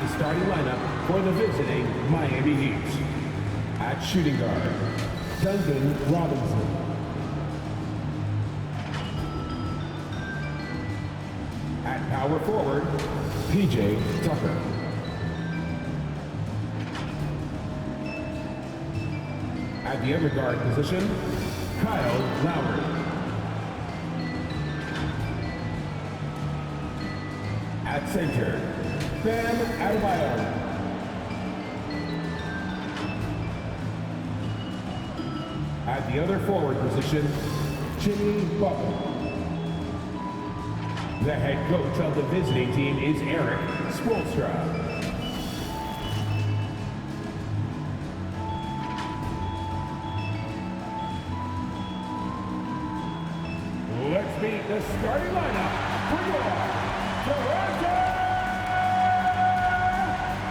the starting lineup for the visiting Miami Heat. At shooting guard, Duncan Robinson. At power forward, PJ Tucker. At the other guard position, Kyle Lowry. At center, Bam Adebayo. At the other forward position, Jimmy Butler. The head coach of the visiting team is Eric Spoelstra. Let's meet the starting lineup for your Toronto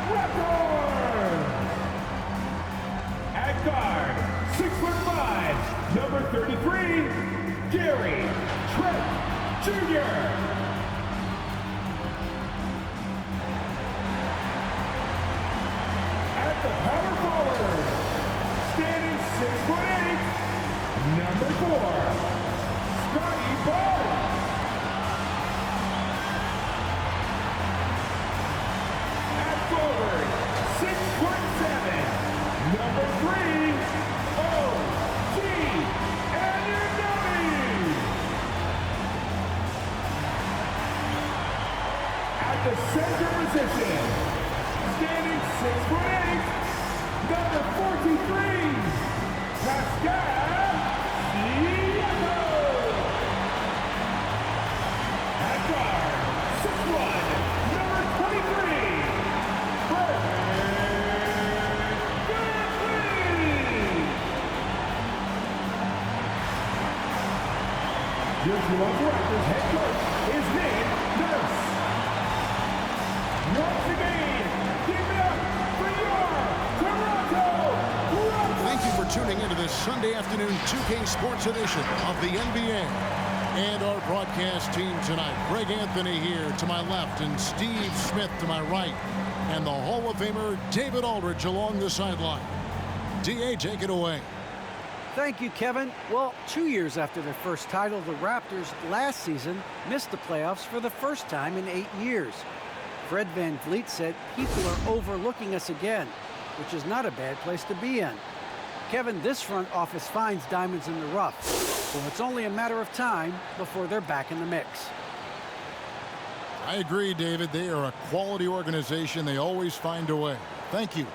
Raptors! At guard, 6'5", number 33, Gary Trent Jr. At the power forward, standing 6'8", number 4, Scotty Barnes. At forward, 6'7", number 3, O.G. Anunoby. At the center position, standing 6'8", number 43, Pascal Siakam. At guard, 6'1", number 23, Fred VanVleet. Your Toronto Raptors head coach is Nick Nurse. Once again, give it up for your Toronto Raptors. Thank you for tuning into this Sunday afternoon 2K Sports edition of the NBA. And our broadcast team tonight, Greg Anthony here to my left and Steve Smith to my right. And the Hall of Famer David Aldridge along the sideline. D.A., take it away. Thank you, Kevin. Well, 2 years after their first title, the Raptors last season missed the playoffs for the first time in 8 years. Fred VanVleet said people are overlooking us again, which is not a bad place to be in. Kevin, this front office finds diamonds in the rough, so it's only a matter of time before they're back in the mix. I agree, David. They are a quality organization. They always find a way. Thank you.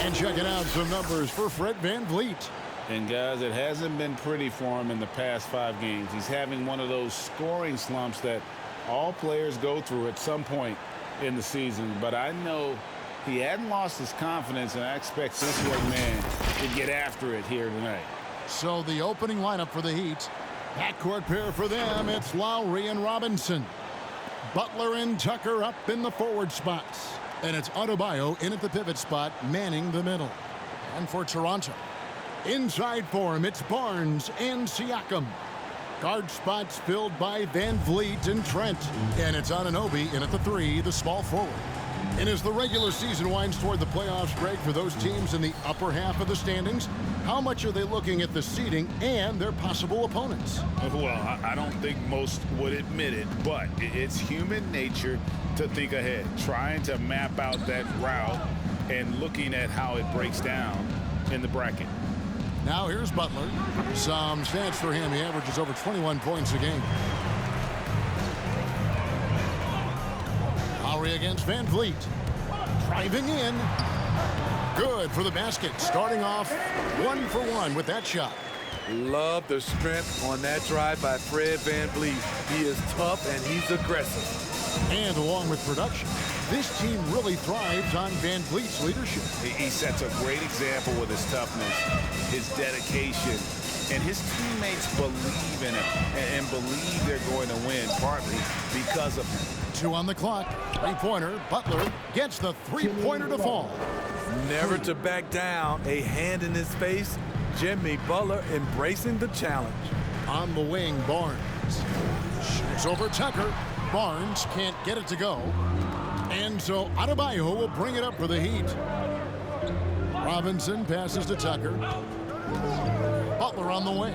And checking out some numbers for Fred VanVleet. And guys, it hasn't been pretty for him in the past 5 games. He's having one of those scoring slumps that all players go through at some point in the season. But I know he hadn't lost his confidence, and I expect this young man to get after it here tonight. So the opening lineup for the Heat. Backcourt pair for them, it's Lowry and Robinson. Butler and Tucker up in the forward spots. And it's Adebayo in at the pivot spot, manning the middle. And for Toronto, inside for him, it's Barnes and Siakam. Guard spots filled by VanVleet and Trent. And it's Anunoby in at the 3, the small forward. And as the regular season winds toward the playoffs, Greg, for those teams in the upper half of the standings, how much are they looking at the seeding and their possible opponents? Well, I don't think most would admit it, but it's human nature to think ahead, trying to map out that route and looking at how it breaks down in the bracket. Now here's Butler. Some stats for him. He averages over 21 points a game. Lowry against VanVleet. Driving in. Good for the basket. Starting off 1 for 1 with that shot. Love the strength on that drive by Fred VanVleet. He is tough and he's aggressive. And along with production, this team really thrives on VanVleet's leadership. He sets a great example with his toughness, his dedication, and his teammates believe in him and believe they're going to win, partly because of him. 2 on the clock. Three-pointer. Butler gets the three-pointer to fall. Never to back down. A hand in his face. Jimmy Butler embracing the challenge. On the wing, Barnes. Shoots over Tucker. Barnes can't get it to go. And so Adebayo will bring it up for the Heat. Robinson passes to Tucker. Butler on the wing.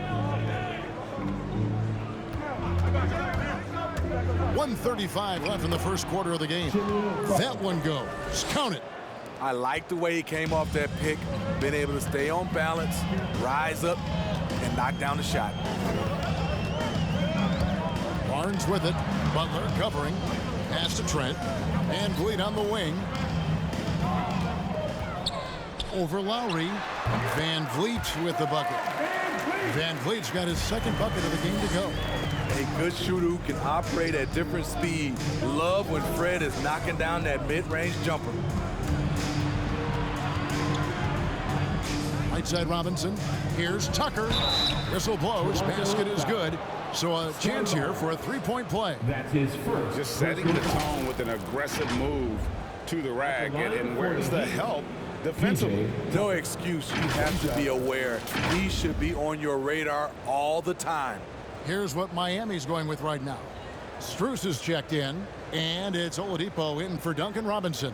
1:35 left in the first quarter of the game. That one goes. Count it. I like the way he came off that pick, been able to stay on balance, rise up, and knock down the shot. Barnes with it. Butler covering. Pass to Trent. And Vliet on the wing. Over Lowry. Van Vliet with the bucket. Van Vliet's got his second bucket of the game to go. A good shooter who can operate at different speed. Love when Fred is knocking down that mid-range jumper. Right side Robinson. Here's Tucker. Whistle blows. Basket is good. So a chance here for a three-point play. That's his first. Just setting the tone with an aggressive move to the rack. And where's the help defensively? No excuse. You have to be aware. He should be on your radar all the time. Here's what Miami's going with right now. Strus is checked in, and it's Oladipo in for Duncan Robinson.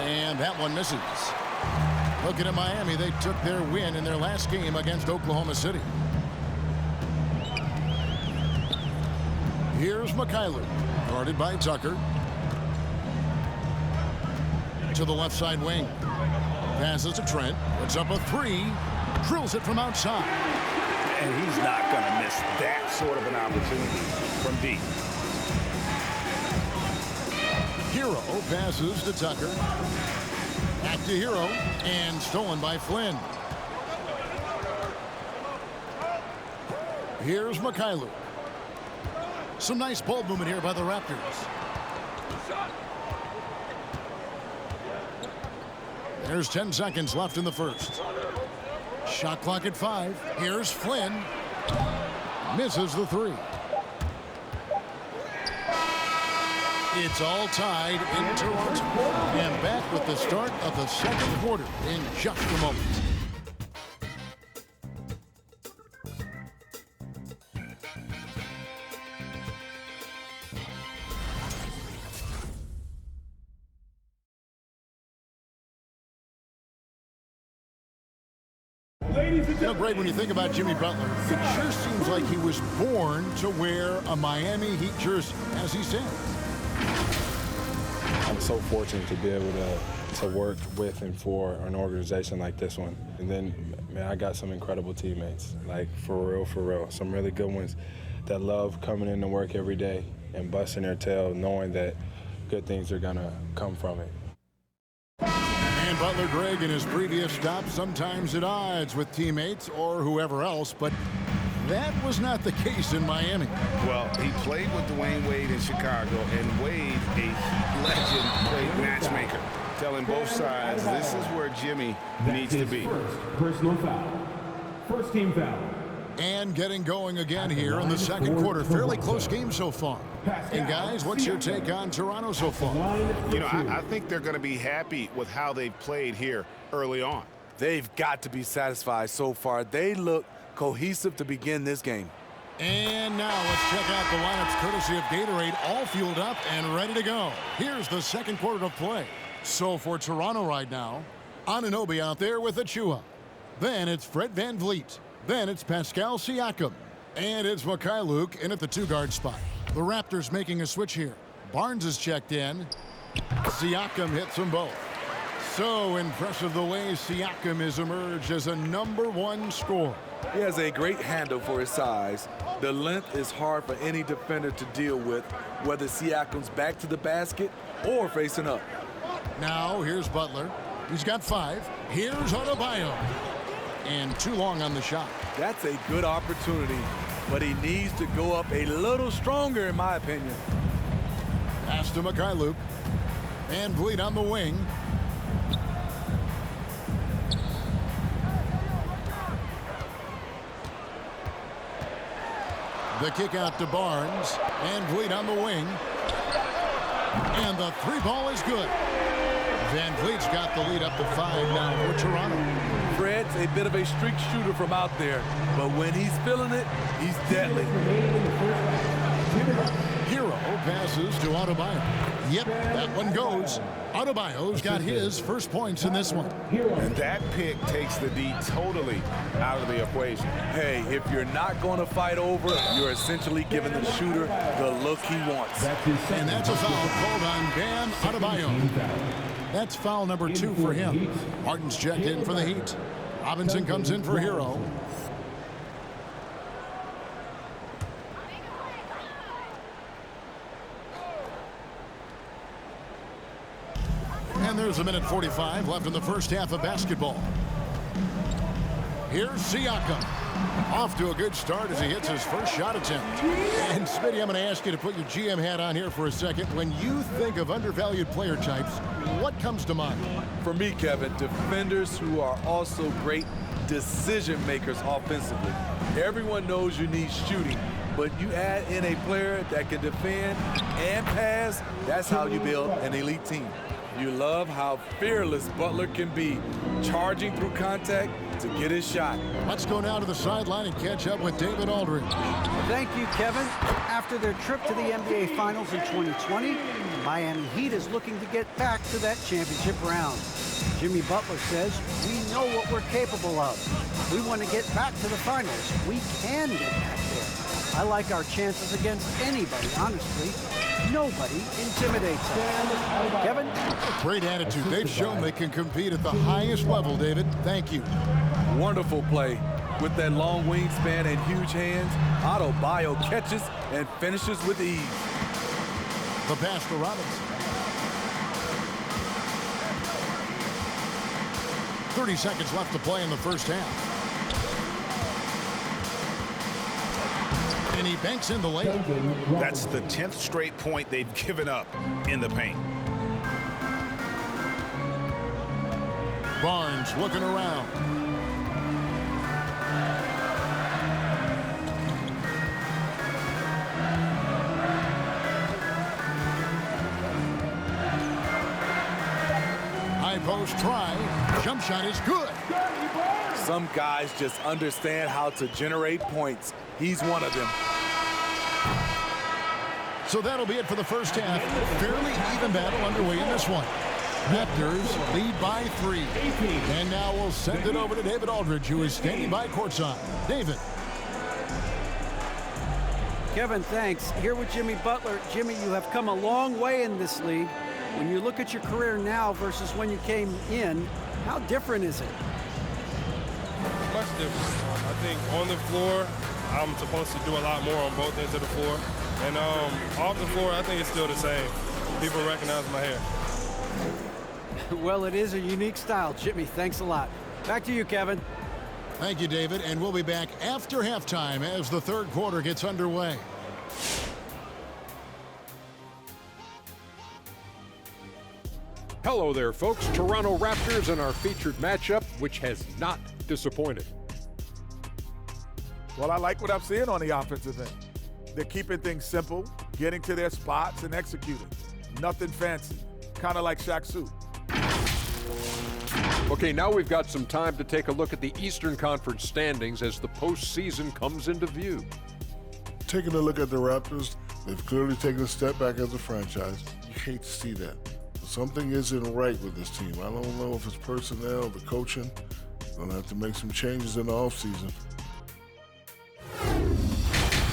And that one misses. Looking at Miami, they took their win in their last game against Oklahoma City. Here's Mikhailuk, guarded by Tucker. To the left side wing. Passes to Trent. Puts up a three. Drills it from outside. And he's not going to miss that sort of an opportunity from deep. Hero passes to Tucker. Back to Hero, and stolen by Flynn. Here's Mikhailuk. Some nice ball movement here by the Raptors. There's 10 seconds left in the first. Shot clock at 5. Here's Flynn. Misses the three. It's all tied in Toronto. And back with the start of the second quarter in just a moment. You know, great when you think about Jimmy Butler. It sure seems like he was born to wear a Miami Heat jersey, as he said. I'm so fortunate to be able to work with and for an organization like this one. And then, man, I got some incredible teammates, like for real. Some really good ones that love coming into work every day and busting their tail, knowing that good things are gonna come from it. And Butler Greg in his previous stop, sometimes at odds with teammates or whoever else, but that was not the case in Miami. Well, he played with Dwayne Wade in Chicago, and Wade, a legend, played matchmaker, telling both sides this is where Jimmy needs to be. First personal foul. First team foul. And getting going again here in the second quarter. Fairly close game so far. And guys, what's your take on Toronto so far? You know, I think they're going to be happy with how they've played here early on. They've got to be satisfied so far. They look cohesive to begin this game. And now let's check out the lineups courtesy of Gatorade, all fueled up and ready to go. Here's the second quarter of play. So for Toronto right now, Anunoby out there with Achua. Then it's Fred VanVleet. Then it's Pascal Siakam. And it's Mikhailuk in at the two-guard spot. The Raptors making a switch here. Barnes is checked in. Siakam hits them both. So impressive the way Siakam has emerged as a #1 scorer. He has a great handle for his size. The length is hard for any defender to deal with, whether Siakam's back to the basket or facing up. Now here's Butler. He's got 5. Here's Adebayo. And too long on the shot. That's a good opportunity, but he needs to go up a little stronger, in my opinion. Pass to Mikhailuk. And Vliet on the wing. The kick out to Barnes. And Vliet on the wing. And the three ball is good. Van Vliet's got the lead up to 5 now for Toronto. Fred's a bit of a streak shooter from out there, but when he's feeling it, he's deadly. Hero passes to Adebayo. Yep, that one goes. Adebayo's got his first points in this one. And that pick takes the D totally out of the equation. Hey, if you're not going to fight over, you're essentially giving the shooter the look he wants. And that's a foul called on Bam Adebayo. That's foul number 2 for him. Martin's checked in for the Heat. Robinson comes in for Hero. And there's a minute 45 left in the first half of basketball. Here's Siakam. Off to a good start as he hits his first shot attempt. And Smitty, I'm going to ask you to put your GM hat on here for a second. When you think of undervalued player types, what comes to mind? For me, Kevin, defenders who are also great decision makers offensively. Everyone knows you need shooting, but you add in a player that can defend and pass, that's how you build an elite team. You love how fearless Butler can be, charging through contact to get his shot. Let's go now to the sideline and catch up with David Aldridge. Thank you, Kevin. After their trip to the NBA Finals in 2020, Miami Heat is looking to get back to that championship round. Jimmy Butler says, we know what we're capable of. We want to get back to the finals. We can get back there. I like our chances against anybody, honestly. Nobody intimidates us. Kevin? Great attitude. They've shown they can compete at the highest level, David. Thank you. Wonderful play. With that long wingspan and huge hands, Adebayo catches and finishes with ease. The pass to Robinson. 30 seconds left to play in the first half. And he banks in the late. That's the 10th straight point they've given up in the paint. Barnes looking around. High post try. Jump shot is good. Some guys just understand how to generate points. He's one of them. So that'll be it for the first half. Fairly even battle underway in this one. Raptors lead by 3. And now we'll send it over to David Aldridge, who is standing by courtside. David. Kevin, thanks. Here with Jimmy Butler. Jimmy, you have come a long way in this league. When you look at your career now versus when you came in, how different is it? Much different. I think on the floor, I'm supposed to do a lot more on both ends of the floor. And off the floor, I think it's still the same. People recognize my hair. Well, it is a unique style, Jimmy. Thanks a lot. Back to you, Kevin. Thank you, David. And we'll be back after halftime as the third quarter gets underway. Hello there, folks. Toronto Raptors and our featured matchup, which has not disappointed. Well, I like what I'm seeing on the offensive end. They're keeping things simple, getting to their spots and executing. Nothing fancy, kind of like Shaq suit. Okay, now we've got some time to take a look at the Eastern Conference standings as the postseason comes into view. Taking a look at the Raptors, they've clearly taken a step back as a franchise. You hate to see that. Something isn't right with this team. I don't know if it's personnel, the coaching. Gonna have to make some changes in the offseason.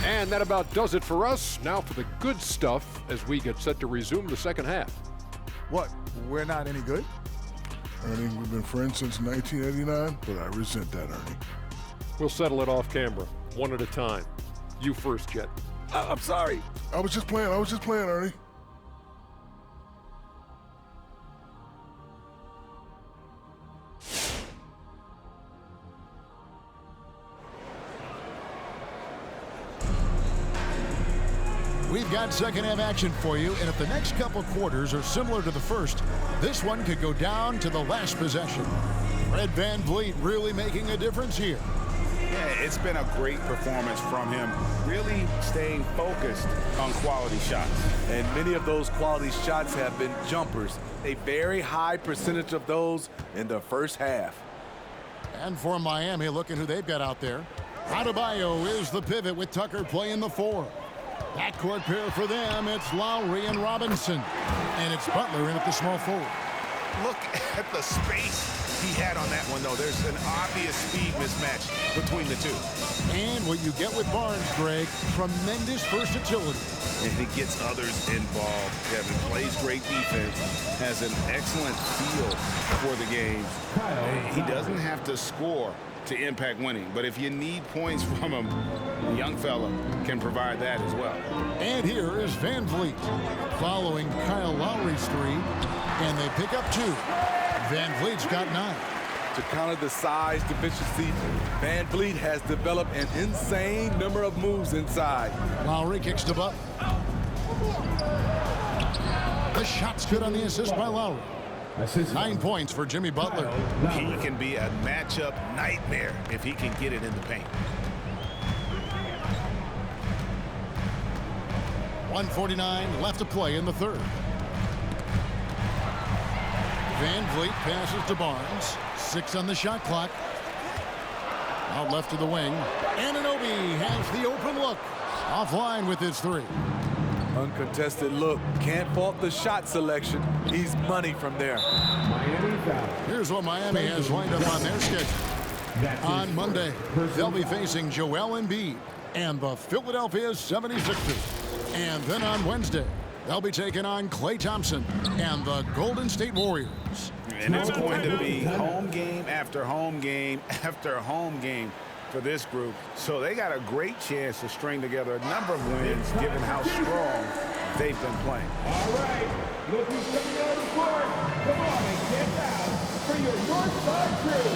And that about does it for us. Now for the good stuff as we get set to resume the second half. What, we're not any good? Ernie, we've been friends since 1989, but I resent that, Ernie. We'll settle it off camera, one at a time. You first, Jet. I'm sorry. I was just playing, Ernie. We've got second half action for you, and if the next couple quarters are similar to the first, this one could go down to the last possession. Fred VanVleet really making a difference here. Yeah, it's been a great performance from him, really staying focused on quality shots. And many of those quality shots have been jumpers. A very high percentage of those in the first half. And for Miami, look at who they've got out there. Adebayo is the pivot with Tucker playing the 4. Backcourt pair for them, it's Lowry and Robinson. And it's Butler in at the small forward. Look at the space he had on that one, though. There's an obvious speed mismatch between the two. And what you get with Barnes, Greg, tremendous versatility. And he gets others involved. Kevin plays great defense, has an excellent feel for the game. He doesn't have to score to impact winning, but if you need points from him, the young fella can provide that as well. And here is Van Vliet following Kyle Lowry's 3, and they pick up 2. Van Vliet's got 9. To counter the size deficiency, Van Vliet has developed an insane number of moves inside. Lowry kicks to Butler. The shot's good on the assist by Lowry. 9 points for Jimmy Butler. He can be a matchup nightmare if he can get it in the paint. 1:49 left to play in the third. Van Vliet passes to Barnes. 6 on the shot clock. Out left to the wing. Anunoby has the open look. Offline with his 3. Uncontested look. Can't fault the shot selection. He's money from there. Here's what Miami has lined up on their schedule. On Monday, they'll be facing Joel Embiid and the Philadelphia 76ers. And then on Wednesday, they'll be taking on Klay Thompson and the Golden State Warriors. And it's going to be home game after home game after home game for this group. So they got a great chance to string together a number of wins given how strong they've been playing. All right, look who's coming on the court. Come on and get down for your North Side crew.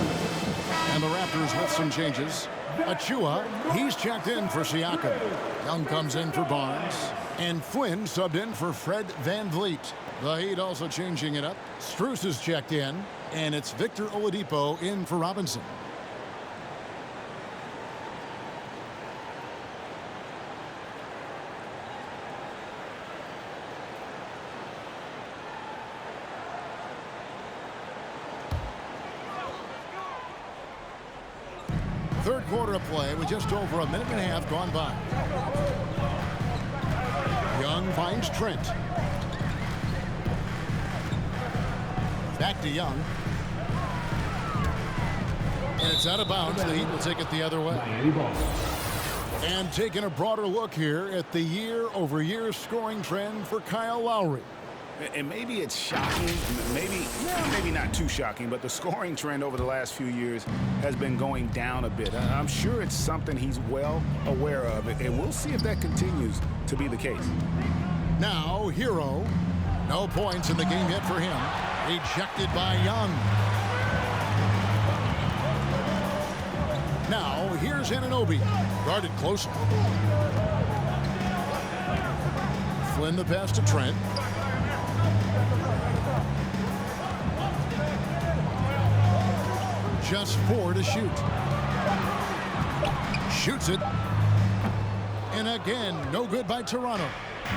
And the Raptors with some changes. Achua, he's checked in for Siakam. Young comes in for Barnes. And Flynn subbed in for Fred Van Vliet. The Heat also changing it up. Strus is checked in. And it's Victor Oladipo in for Robinson. Third quarter of play with just over a minute and a half gone by. Young finds Trent. Back to Young. And it's out of bounds. The Heat will take it the other way. And taking a broader look here at the year-over-year scoring trend for Kyle Lowry. And maybe it's shocking, maybe not too shocking, but the scoring trend over the last few years has been going down a bit. I'm sure it's something he's well aware of, and we'll see if that continues to be the case. Now, Hero. No points in the game yet for him. Rejected by Young. Now, here's Anunoby. Guarded closer. Flynn the pass to Trent. Just 4 to shoot. Shoots it. And again, no good by Toronto.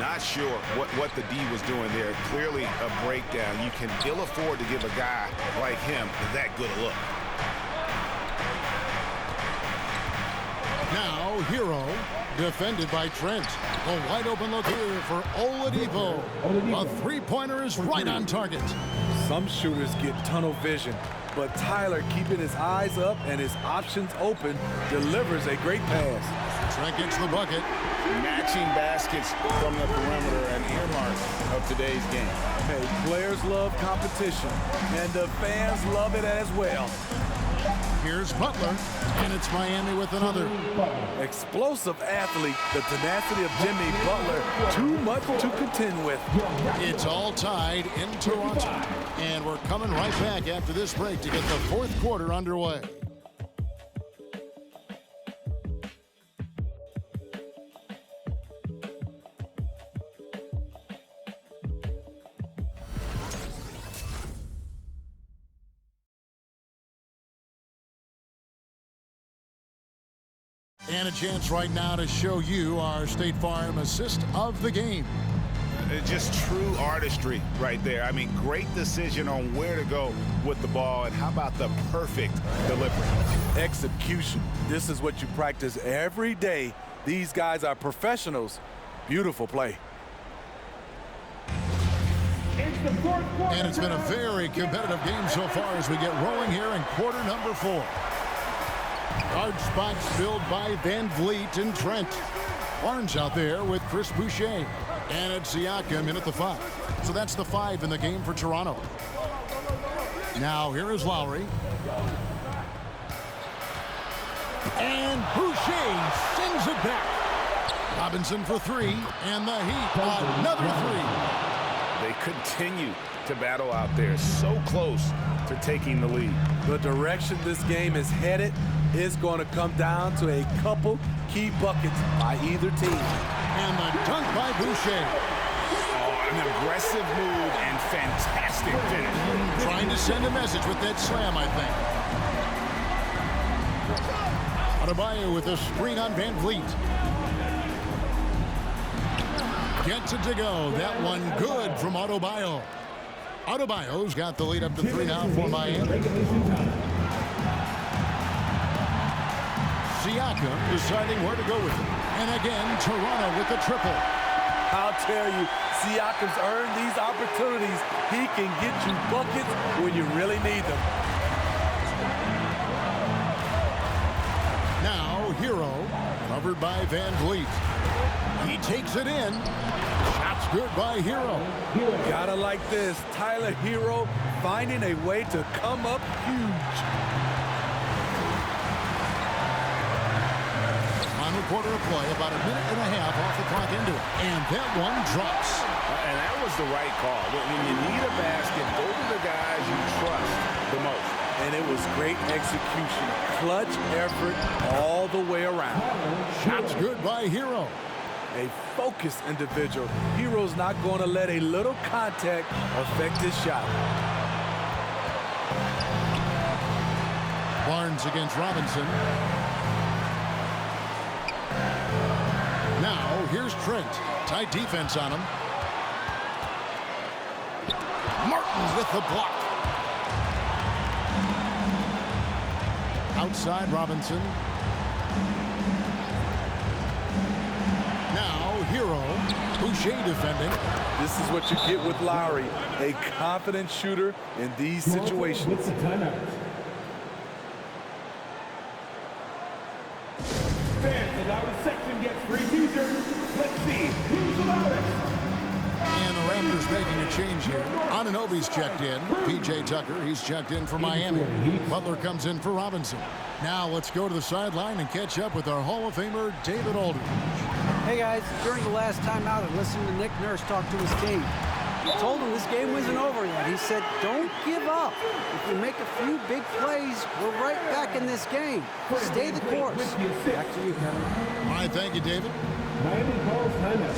Not sure what the D was doing there. Clearly a breakdown. You can ill afford to give a guy like him that good a look. Now, Hero, defended by Trent. A wide open look here for Oladipo. A three-pointer is right on target. Some shooters get tunnel vision, but Tyler, keeping his eyes up and his options open, delivers a great pass. Trent gets the bucket. Matching baskets from the perimeter, an earmark of today's game. Hey, players love competition, and the fans love it as well. Here's Butler, and it's Miami with another. Explosive athlete, the tenacity of Jimmy Butler, too much to contend with. It's all tied in Toronto, and we're coming right back after this break to get the fourth quarter underway. And a chance right now to show you our State Farm assist of the game. Just true artistry right there. I mean, great decision on where to go with the ball, and how about the perfect delivery? Execution. This is what you practice every day. These guys are professionals. Beautiful play. And it's been a very competitive game so far as we get rolling here in quarter number 4. Guard spots filled by Van Vliet and Trent. Barnes out there with Chris Boucher. And it's Siakam in at the 5. So that's the 5 in the game for Toronto. Now here is Lowry. And Boucher sends it back. Robinson for 3. And the Heat another 3. They continue to battle out there, so close to taking the lead. The direction this game is headed is going to come down to a couple key buckets by either team. And the dunk by Boucher. Oh, an aggressive move and fantastic finish. Trying to send a message with that slam, I think. Adebayo with a screen on Van Vliet. Gets it to go. That one good from Adebayo. Adebayo's got the lead up to 3 now for Miami. Siakam deciding where to go with it. And again, Toronto with the triple. I'll tell you, Siakam's earned these opportunities. He can get you buckets when you really need them. Now, Hero, covered by Van Vliet. He takes it in. Shots good by Hero. Gotta like this. Tyler Hero finding a way to come up huge. Final quarter of play, about a minute and a half off the clock into it. And that one drops. And that was the right call. When you need a basket, go to the guys you trust the most. And it was great execution. Clutch effort all the way around. Shots good by Hero. A focused individual. Hero's not going to let a little contact affect his shot. Barnes against Robinson. Now, here's Trent. Tight defense on him. Martin with the block. Outside Robinson. Now, Hero. Boucher defending. This is what you get with Lowry, a confident shooter in these situations. Fans, the Lowry section gets free t-shirts. Let's see who's the loudest. And the Raptors making a change here. Anunoby's checked in. P.J. Tucker, he's checked in for Miami. Butler comes in for Robinson. Now let's go to the sideline and catch up with our Hall of Famer, David Aldridge. Hey guys, during the last timeout, I listened to Nick Nurse talk to his team. He told them this game wasn't over yet. He said, don't give up. If you make a few big plays, we're right back in this game. Stay the course. Back to you, Kevin. All right, thank you, David. Miami calls timeout.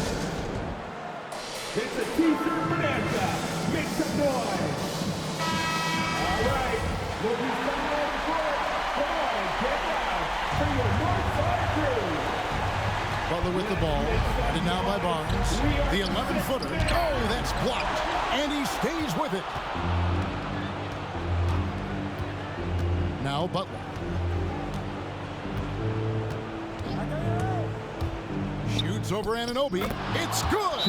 It's a t-shirt bonanza. Make some noise. All right, look who's coming on the court. Come on, get down for your Northside crew. Butler with the ball. And now by Barnes. The 11-footer. Oh, that's blocked. And he stays with it. Now Butler. Shoots over Anunoby. It's good.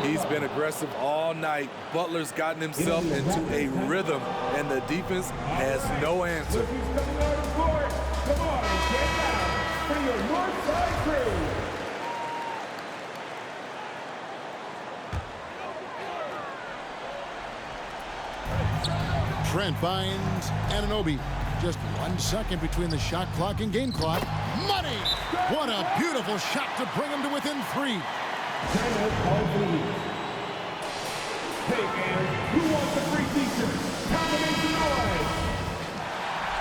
He's been aggressive all night. Butler's gotten himself into a rhythm, and the defense has no answer. Look who's coming on the court. Come on, get down for your Northside crew. Trent finds Anunoby. Just 1 second between the shot clock and game clock. Money! What a beautiful shot to bring him to within 3. Timeout call for the Heat. Hey fans, who wants a free t-shirt? Time to make some noise.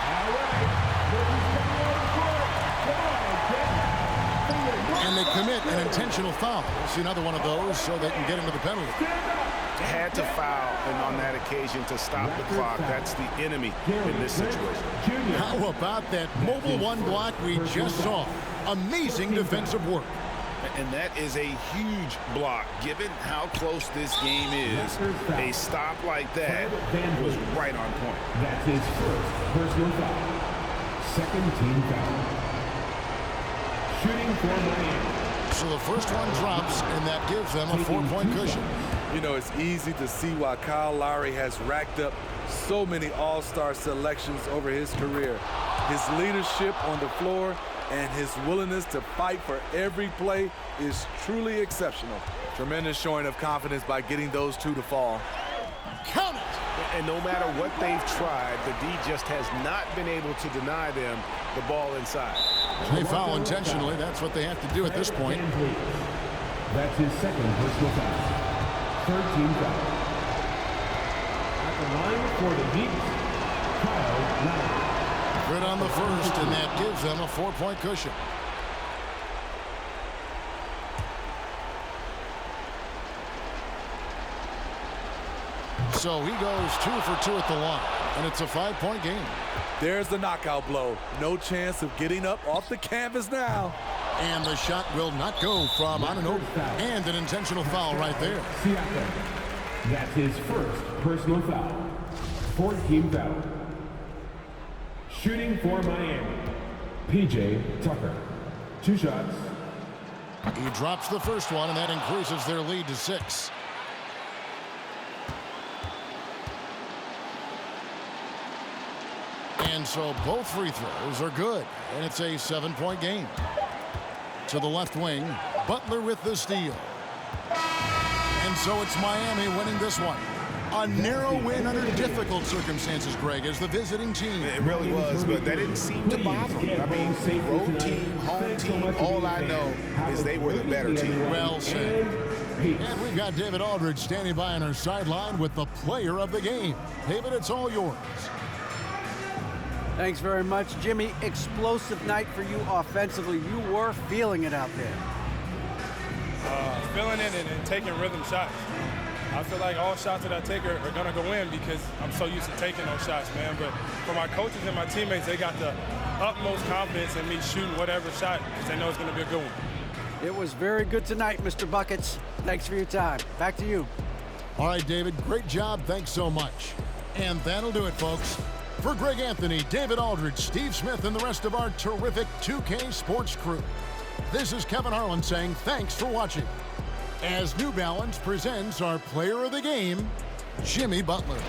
All right, look who's coming on the court. Come on, get down for your And they commit an intentional foul. See another one of those so they can get into the penalty. Had to foul, and on that occasion to stop the clock. That's the enemy in this situation. How about that mobile one block we just saw? Amazing defensive work. And that is a huge block, given how close this game is. A stop like that was right on point. That's his first personal foul. Second team foul. Shooting for Miami. So the first one drops, and that gives them a 4-point cushion. You know, it's easy to see why Kyle Lowry has racked up so many all-star selections over his career. His leadership on the floor and his willingness to fight for every play is truly exceptional. Tremendous showing of confidence by getting those two to fall. Count it! And no matter what they've tried, the D just has not been able to deny them the ball inside. They foul intentionally. That's what they have to do at this point. That's his second personal foul. Third team foul. At the line for the Heat, Kyle Lowry. Good on the first, and that gives them a 4-point cushion. So he goes 2 for 2 at the line, and it's a 5-point game. There's the knockout blow. No chance of getting up off the canvas now. And the shot will not go from Anunoby. And an intentional foul right there. That's his first personal foul. Fourth team foul. Shooting for Miami, P.J. Tucker. 2 shots. He drops the first one, and that increases their lead to 6. And so both free throws are good, and it's a 7-point game. To the left wing, Butler with the steal. And so it's Miami winning this one. A narrow win under difficult circumstances, Greg, as the visiting team. It really was, but that didn't seem to bother them. I mean, road team, home team, all I know is they were the better team. Well said. And we've got David Aldridge standing by on our sideline with the player of the game. David, it's all yours. Thanks very much, Jimmy. Explosive night for you offensively. You were feeling it out there. Feeling it and taking rhythm shots. I feel like all shots that I take are going to go in because I'm so used to taking those shots, man. But for my coaches and my teammates, they got the utmost confidence in me shooting whatever shot because they know it's going to be a good one. It was very good tonight, Mr. Buckets. Thanks for your time. Back to you. All right, David, great job. Thanks so much. And that'll do it, folks. For Greg Anthony, David Aldridge, Steve Smith, and the rest of our terrific 2K Sports crew, this is Kevin Harlan saying thanks for watching, as New Balance presents our player of the game, Jimmy Butler.